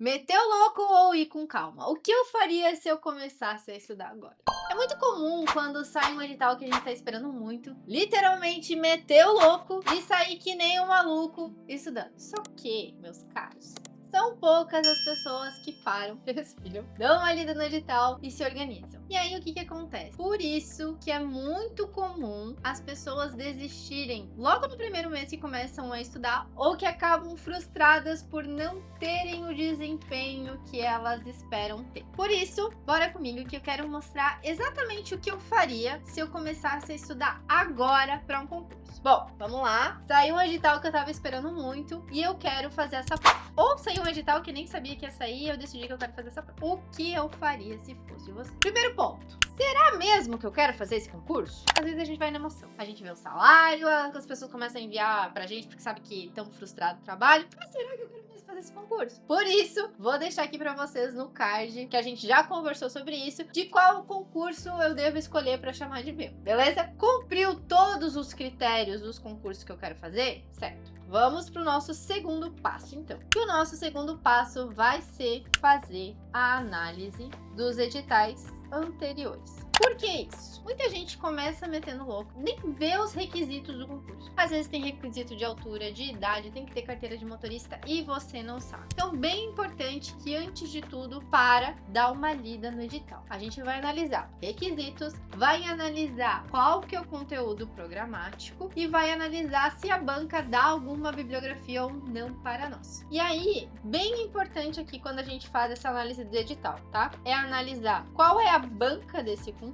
Meter o louco ou ir com calma? O que eu faria se eu começasse a estudar agora? É muito comum quando sai um edital que a gente tá esperando muito, literalmente meter o louco e sair que nem um maluco estudando. Só que, meus caros, são poucas as pessoas que param, respiram, dão uma lida no edital e se organizam. E aí o que acontece? Por isso que é muito comum as pessoas desistirem logo no primeiro mês que começam a estudar ou que acabam frustradas por não terem o desempenho que elas esperam ter. Por isso, bora comigo que eu quero mostrar exatamente o que eu faria se eu começasse a estudar agora para um concurso. Bom, vamos lá. Saiu um edital que eu tava esperando muito e eu quero fazer essa prova. Ou saiu um edital que nem sabia que ia sair e eu decidi que eu quero fazer essa prova. O que eu faria se fosse você? Primeiro ponto. Será mesmo que eu quero fazer esse concurso? Às vezes a gente vai na emoção. A gente vê o salário, as pessoas começam a enviar pra gente porque sabe que estão frustrados no trabalho. Mas será que eu quero mesmo fazer esse concurso? Por isso, vou deixar aqui pra vocês no card, que a gente já conversou sobre isso, de qual concurso eu devo escolher pra chamar de meu, beleza? Cumpriu todos os critérios dos concursos que eu quero fazer? Certo. Vamos para o nosso segundo passo, então. E o nosso segundo passo vai ser fazer a análise dos editais anteriores. Por que isso? Muita gente começa metendo louco, nem vê os requisitos do concurso. Às vezes tem requisito de altura, de idade, tem que ter carteira de motorista e você não sabe. Então, bem importante que antes de tudo, dar uma lida no edital. A gente vai analisar requisitos, vai analisar qual que é o conteúdo programático e vai analisar se a banca dá alguma bibliografia ou não para nós. E aí, bem importante aqui quando a gente faz essa análise do edital, tá? É analisar qual é a banca desse concurso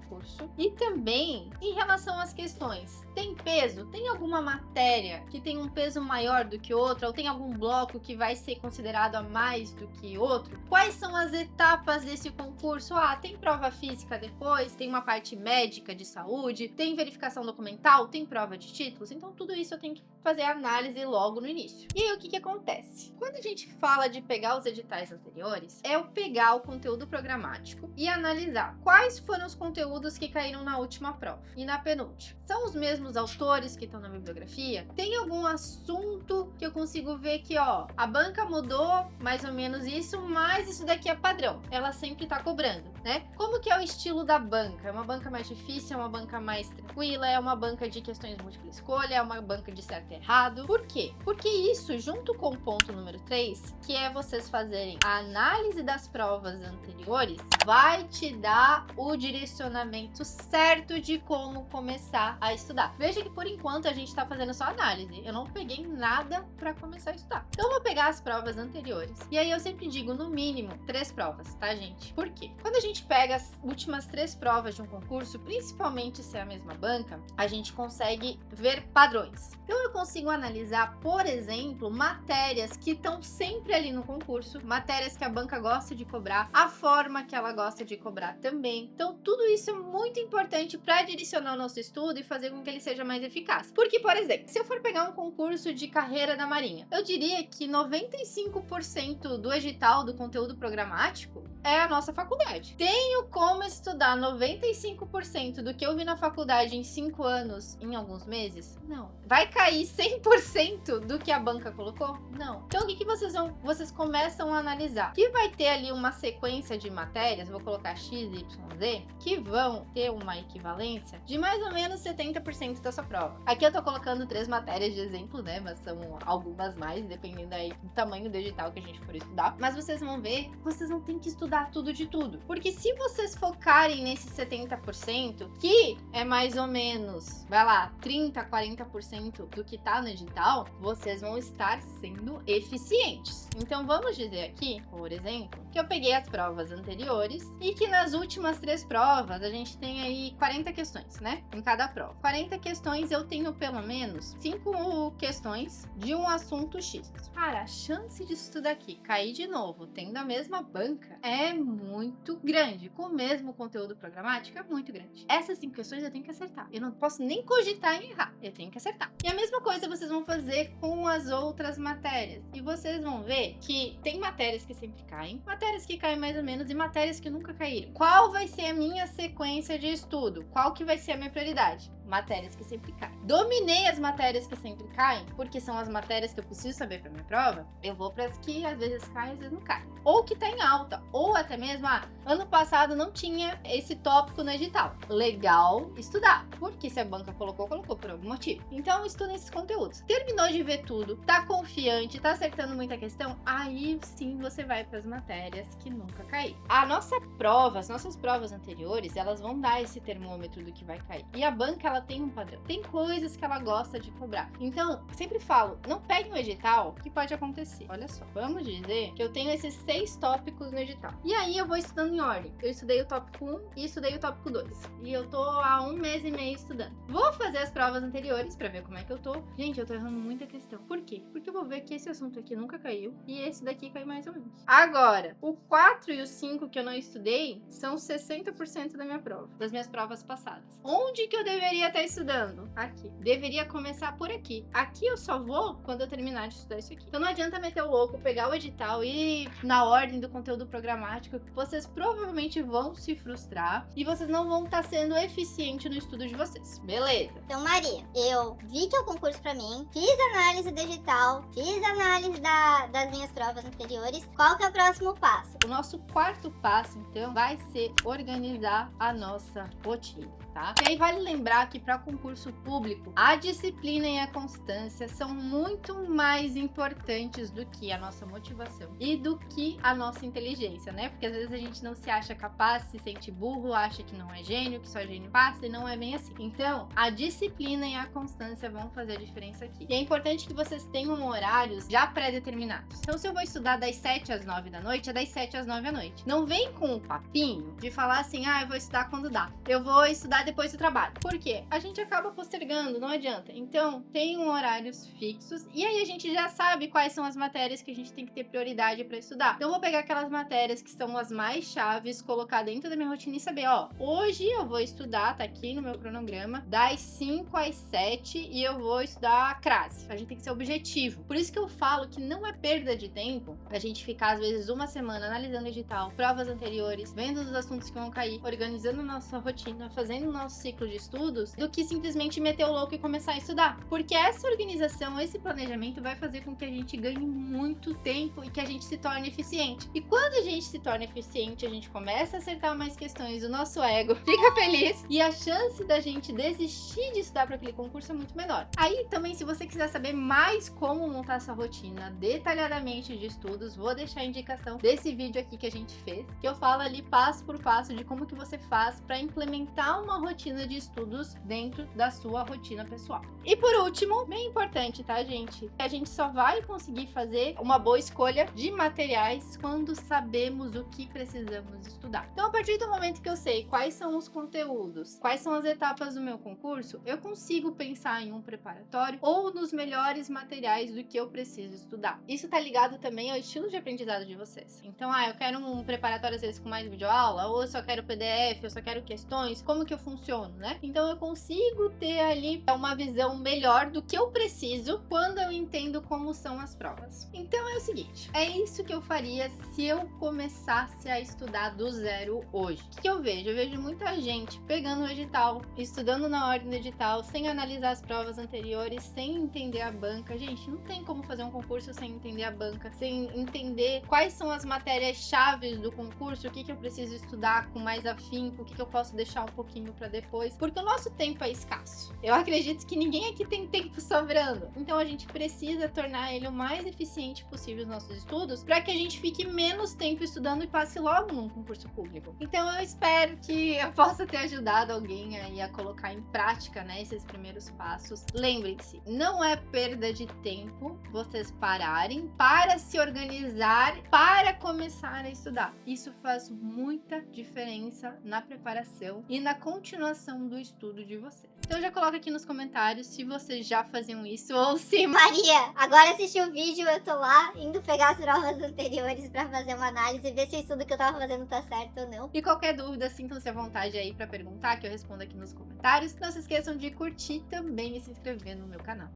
e também em relação às questões. Tem peso? Tem alguma matéria que tem um peso maior do que outra? Ou tem algum bloco que vai ser considerado a mais do que outro? Quais são as etapas desse concurso? Ah, tem prova física depois, tem uma parte médica de saúde, tem verificação documental, tem prova de títulos. Então tudo isso eu tenho que fazer a análise logo no início. E aí o que acontece? Quando a gente fala de pegar os editais anteriores, é eu pegar o conteúdo programático e analisar quais foram os conteúdos que caíram na última prova e na penúltima. São os mesmos autores que estão na bibliografia? Tem algum assunto que eu consigo ver que, ó, a banca mudou mais ou menos isso, mas isso daqui é padrão. Ela sempre tá cobrando, né? Como que é o estilo da banca? É uma banca mais difícil? É uma banca mais tranquila? É uma banca de questões múltipla escolha? É uma banca de certo e errado? Por quê? Porque isso, junto com o ponto número 3, que é vocês fazerem a análise das provas anteriores, vai te dar o direcionamento certo de como começar a estudar. Veja que por enquanto a gente tá fazendo só análise. Eu não peguei nada para começar a estudar. Então eu vou pegar as provas anteriores. E aí eu sempre digo, no mínimo, 3 provas, tá, gente? Por quê? Quando a gente pega as últimas 3 provas de um concurso, principalmente se é a mesma banca, a gente consegue ver padrões. Então eu consigo analisar, por exemplo, matérias que estão sempre ali no concurso, matérias que a banca gosta de cobrar, a forma que ela gosta de cobrar também. Então tudo isso é muito importante para direcionar o nosso estudo e fazer com que ele seja mais eficaz. Porque, por exemplo, se eu for pegar um concurso de carreira da Marinha, eu diria que 95% do edital do conteúdo programático é a nossa faculdade. Tenho como estudar 95% do que eu vi na faculdade em 5 anos em alguns meses? Não. Vai cair 100% do que a banca colocou? Não. Então o que vocês vão? Vocês começam a analisar. Que vai ter ali uma sequência de matérias, vou colocar X, Y, Z, que vão ter uma equivalência de mais ou menos 70% da sua prova. Aqui eu tô colocando 3 matérias de exemplo, né? Mas são algumas mais, dependendo aí do tamanho do edital que a gente for estudar. Mas vocês vão ver, vocês não tem que estudar tudo de tudo. Porque se vocês focarem nesse 70%, que é mais ou menos, vai lá, 30, 40% do que tá no edital, vocês vão estar sendo eficientes. Então vamos dizer aqui, por exemplo, que eu peguei as provas anteriores e que nas últimas 3 provas a gente tem aí 40 questões, né? Em cada prova. 40 questões eu tenho pelo menos 5 questões de um assunto X. Cara, a chance disso tudo aqui cair de novo, tendo a mesma banca, é muito grande. Com o mesmo conteúdo programático, é muito grande. Essas 5 questões eu tenho que acertar. Eu não posso nem cogitar em errar. Eu tenho que acertar. E a mesma coisa vocês vão fazer com as outras matérias. E vocês vão ver que tem matérias que sempre caem, matérias que caem mais ou menos e matérias que nunca caíram. Qual vai ser a minha sequência de estudo? Qual que vai ser a minha prioridade? matérias que sempre caem. Dominei as matérias que sempre caem, porque são as matérias que eu preciso saber para minha prova. Eu vou para as que às vezes caem, às vezes não caem. Ou que tá em alta, ou até mesmo, ano passado não tinha esse tópico no edital. Legal estudar, porque se a banca colocou por algum motivo. Então estuda esses conteúdos. Terminou de ver tudo, tá confiante, tá acertando muita questão, aí sim você vai para as matérias que nunca caíram. A nossa prova, as nossas provas anteriores, elas vão dar esse termômetro do que vai cair. E a banca, ela tem um padrão. Tem coisas que ela gosta de cobrar. Então, sempre falo, não pegue um edital que pode acontecer. Olha só, vamos dizer que eu tenho esses 6 tópicos no edital. E aí eu vou estudando em ordem. Eu estudei o tópico 1 e estudei o tópico 2. E eu tô há 1 mês e meio estudando. Vou fazer as provas anteriores pra ver como é que eu tô. Gente, eu tô errando muita questão. Por quê? Porque eu vou ver que esse assunto aqui nunca caiu e esse daqui caiu mais ou menos. Agora, o 4 e o 5 que eu não estudei são 60% da minha prova, das minhas provas passadas. Onde que eu deveria estar estudando? Aqui. Deveria começar por aqui. Aqui eu só vou quando eu terminar de estudar isso aqui. Então não adianta meter o louco, pegar o edital e ir na ordem do conteúdo programático, que vocês provavelmente vão se frustrar e vocês não vão estar sendo eficientes no estudo de vocês. Beleza. Então, Maria, eu vi que é o concurso pra mim, fiz análise do edital, fiz análise das minhas provas anteriores. Qual que é o próximo passo? O nosso quarto passo, então, vai ser organizar a nossa rotina, tá? E aí vale lembrar que para concurso público, a disciplina e a constância são muito mais importantes do que a nossa motivação e do que a nossa inteligência, né? Porque às vezes a gente não se acha capaz, se sente burro, acha que não é gênio, que só gênio passa, e não é bem assim. Então, a disciplina e a constância vão fazer a diferença aqui. E é importante que vocês tenham horários já pré-determinados. Então, se eu vou estudar das 7 às 9 da noite, é das 7 às 9 da noite. Não vem com o papinho de falar assim, eu vou estudar quando dá. Eu vou estudar depois do trabalho. Por quê? A gente acaba postergando, não adianta. Então, tenham horários fixos e aí a gente já sabe quais são as matérias que a gente tem que ter prioridade para estudar. Então, eu vou pegar aquelas matérias que são as mais chaves, colocar dentro da minha rotina e saber, hoje eu vou estudar, tá aqui no meu cronograma, das 5 às 7 e eu vou estudar a crase. A gente tem que ser objetivo. Por isso que eu falo que não é perda de tempo a gente ficar, às vezes, uma semana analisando o edital, provas anteriores, vendo os assuntos que vão cair, organizando nossa rotina, fazendo o nosso ciclo de estudos, do que simplesmente meter o louco e começar a estudar. Porque essa organização, esse planejamento vai fazer com que a gente ganhe muito tempo e que a gente se torne eficiente. E quando a gente se torna eficiente, a gente começa a acertar mais questões, o nosso ego fica feliz e a chance da gente desistir de estudar para aquele concurso é muito menor. Aí também, se você quiser saber mais como montar essa rotina detalhadamente de estudos, vou deixar a indicação desse vídeo aqui que a gente fez, que eu falo ali passo por passo de como que você faz para implementar uma rotina de estudos dentro da sua rotina pessoal. E por último, bem importante, tá, gente? A gente só vai conseguir fazer uma boa escolha de materiais quando sabemos o que precisamos estudar. Então, a partir do momento que eu sei quais são os conteúdos, quais são as etapas do meu concurso, eu consigo pensar em um preparatório ou nos melhores materiais do que eu preciso estudar. Isso tá ligado também ao estilo de aprendizado de vocês. Então, eu quero um preparatório às vezes com mais videoaula, ou eu só quero PDF, eu só quero questões, como que eu funciono, né? Então, eu consigo ter ali uma visão melhor do que eu preciso quando eu entendo como são as provas. Então, é o seguinte, é isso que eu faria se eu começasse a estudar do zero hoje. O que eu vejo? Eu vejo muita gente pegando o edital, estudando na ordem do edital, sem analisar as provas anteriores, sem entender a banca. Gente, não tem como fazer um concurso sem entender a banca, sem entender quais são as matérias-chave do concurso, o que eu preciso estudar com mais afinco, o que eu posso deixar um pouquinho para depois, porque o nosso tempo é escasso. Eu acredito que ninguém aqui tem tempo sobrando, então a gente precisa tornar ele o mais eficiente possível nos nossos estudos, para que a gente fique menos tempo estudando e passe logo num concurso público. Então eu espero que eu possa ter ajudado alguém aí a colocar em prática, né, esses primeiros passos. Lembrem-se, não é perda de tempo vocês pararem para se organizar, para começar a estudar. Isso faz muita diferença na preparação e na continuação do estudo de vocês. Então já coloca aqui nos comentários se vocês já faziam isso ou se... Maria, agora assisti o vídeo, eu tô lá indo pegar as provas anteriores pra fazer uma análise e ver se o estudo que eu tava fazendo tá certo ou não. E qualquer dúvida, sintam-se à vontade aí pra perguntar, que eu respondo aqui nos comentários. Não se esqueçam de curtir também e se inscrever no meu canal.